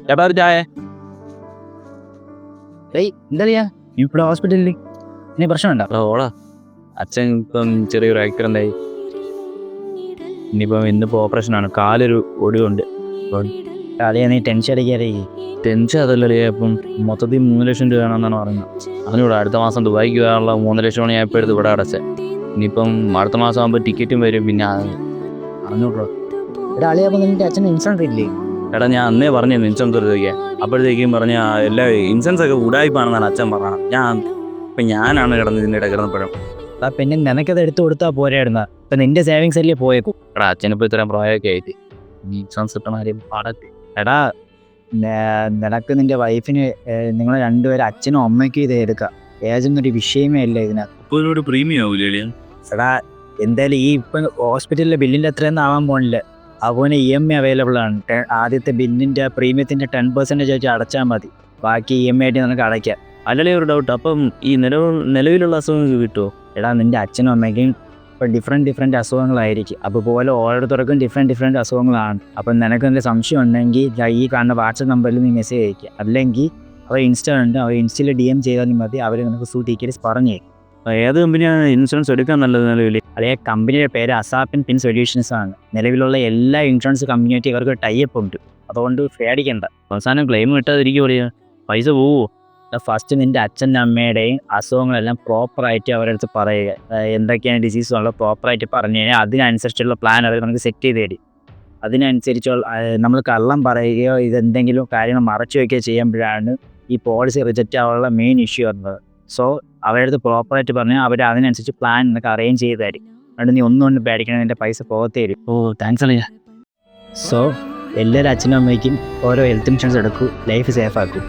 ചേട്ടാ ഒരു ചായ. എന്താ ചെയ്യാ ഇവിടെ ഹോസ്പിറ്റലിൽ ഇനി പ്രശ്നമുണ്ടോ? ഓടാ, അച്ഛൻ ഇപ്പം ചെറിയൊരു ആക്സിഡന്റ് ആയി. ഇനിയിപ്പം ഇന്നിപ്പോ ഓപ്പറേഷനാണ്. കാലൊരു ഒടിവുണ്ട്. അതെ, നീ ടെൻഷൻ അടിക്കാതെ. ടെൻഷൻ അതല്ലേ, ഇപ്പം മൊത്തത്തിൽ 3 ലക്ഷം രൂപ വേണമെന്നാണ് പറയുന്നത്. അതിനൂടെ അടുത്ത മാസം ദുബായിക്ക് പോകാനുള്ള 3 ലക്ഷമാണ് ഞാൻ ഇപ്പോൾ എടുത്ത് ഇവിടെ അടച്ചത്. ഇനിയിപ്പം അടുത്ത മാസം ആകുമ്പോൾ ടിക്കറ്റും വരും. പിന്നെ അറിഞ്ഞൂടോ അളിയപ്പം നിന്റെ അച്ഛന് ഇൻഷുറൻസ് ഇല്ലേ? എടാ, ഞാൻ അന്നേ പറഞ്ഞു ഇൻഷുറൻസ് എടുത്തേക്കാൻ. അപ്പോഴത്തേക്കും പറഞ്ഞ എല്ലാ ഇൻഷുറൻസ് ഒക്കെ ഉടായിപ്പാണെന്നാണ് അച്ഛൻ പറഞ്ഞത്. ഞാനാണ് കിടന്ന് ഇതിൻ്റെ ഇടയിൽ കിടന്നപ്പോഴും. പിന്നെ നിനക്കത് എടുത്തു കൊടുത്താൽ പോരായിരുന്ന? ഇപ്പൊ നിന്റെ സേവിങ്സ് അല്ലേ പോയേക്കും. എടാ, അച്ഛനിപ്പോൾ ഇത്രയും പ്രായമൊക്കെ ആയിട്ട് ഇൻഷുറൻസ് കിട്ടണ കാര്യം പാടത്ത്. എടാ, നിനക്ക് നിന്റെ വൈഫിന് നിങ്ങൾ രണ്ടുപേരും അച്ഛനും അമ്മയ്ക്കും ഇത് എടുക്കാം. ഏജൊന്നൊരു വിഷയമേ അല്ല ഇതിനകത്ത്. ഇപ്പോൾ പ്രീമിയം ആവൂലേ? എടാ, എന്തായാലും ഈ ഇപ്പം ഹോസ്പിറ്റലിലെ ബില്ലിൻ്റെ അത്രയൊന്നും ആവാൻ പോണില്ല. അതുപോലെ EMI അവൈലബിൾ ആണ്. ആദ്യത്തെ ബില്ലിൻ്റെ പ്രീമിയത്തിൻ്റെ 10% വെച്ച് അടച്ചാൽ മതി. ബാക്കി EMI ആയിട്ട് നിനക്ക് അടയ്ക്കാം. അല്ലല്ലേ ഒരു ഡൗട്ട്, അപ്പം ഈ നിലവിലുള്ള അസുഖങ്ങൾ കിട്ടുമോ? എടാ, നിൻ്റെ അച്ഛനും അമ്മയ്ക്കും ഇപ്പോൾ ഡിഫറെൻറ്റ് അസുഖങ്ങളായിരിക്കും. അപ്പോൾ പോലെ ഓരോരുത്തർക്കും ഡിഫറെൻറ്റ് അസുഖങ്ങളാണ്. അപ്പം നിനക്ക് എന്തെങ്കിലും സംശയം ഉണ്ടെങ്കിൽ ഈ കാണുന്ന വാട്സപ്പ് നമ്പറിൽ നീ മെസ്സേജ് അയക്കുക. അല്ലെങ്കിൽ അവർ ഇൻസ്റ്റാ ഉണ്ട്, അവർ ഇൻസ്റ്റയിൽ DM ചെയ്താലും മതി. അവർ നിനക്ക് ഡീറ്റെയിൽസ് പറഞ്ഞു തരും. ഏത് കമ്പനിയാണ് ഇൻഷുറൻസ് എടുക്കാൻ നല്ലത് നിലവിൽ? അതേ കമ്പനിയുടെ പേര് അസാപ്പിൻ പിൻ സൊല്യൂഷൻസ് ആണ്. നിലവിലുള്ള എല്ലാ ഇൻഷുറൻസ് കമ്പനിയായിട്ട് ഇവർക്ക് ടൈപ്പ് ഉണ്ട്. അതുകൊണ്ട് പേടിക്കണ്ട. അവസാനം ക്ലെയിം കിട്ടാതിരിക്കുക, പൈസ പോവോ? ഫസ്റ്റ് നിൻ്റെ അച്ഛൻ്റെ അമ്മയുടെയും അസുഖങ്ങളെല്ലാം പ്രോപ്പറായിട്ട് അവരുടെ അടുത്ത് പറയുക. എന്തൊക്കെയാണ് ഡിസീസ് ഉള്ളത് പ്രോപ്പറായിട്ട് പറഞ്ഞു കഴിഞ്ഞാൽ അതിനനുസരിച്ചുള്ള പ്ലാൻ അവർ നമുക്ക് സെറ്റ് ചെയ്ത് തരും. അതിനനുസരിച്ചുള്ള നമ്മൾ കള്ളം പറയുകയോ ഇതെന്തെങ്കിലും കാര്യങ്ങൾ മറച്ചു വയ്ക്കുകയോ ചെയ്യുമ്പോഴാണ് ഈ പോളിസി റിജക്റ്റ് ആവാനുള്ള മെയിൻ ഇഷ്യൂ വരുന്നത്. സോ അവരുടെ അടുത്ത് പ്രോപ്പറായിട്ട് പറഞ്ഞാൽ അവർ അതിനനുസരിച്ച് പ്ലാൻ നിനക്ക് അറേഞ്ച് ചെയ്ത് തരും. അതുകൊണ്ട് നീ ഒന്നും പേടിക്കണം, നിൻ്റെ പൈസ പോകത്തേ വരും. താങ്ക്സ് അളിയാ. സോ എല്ലാവരും അച്ഛനും അമ്മയ്ക്കും ഓരോ ഹെൽത്ത് ഇൻഷുറൻസ് എടുക്കൂ, ലൈഫ് സേഫ് ആക്കൂ.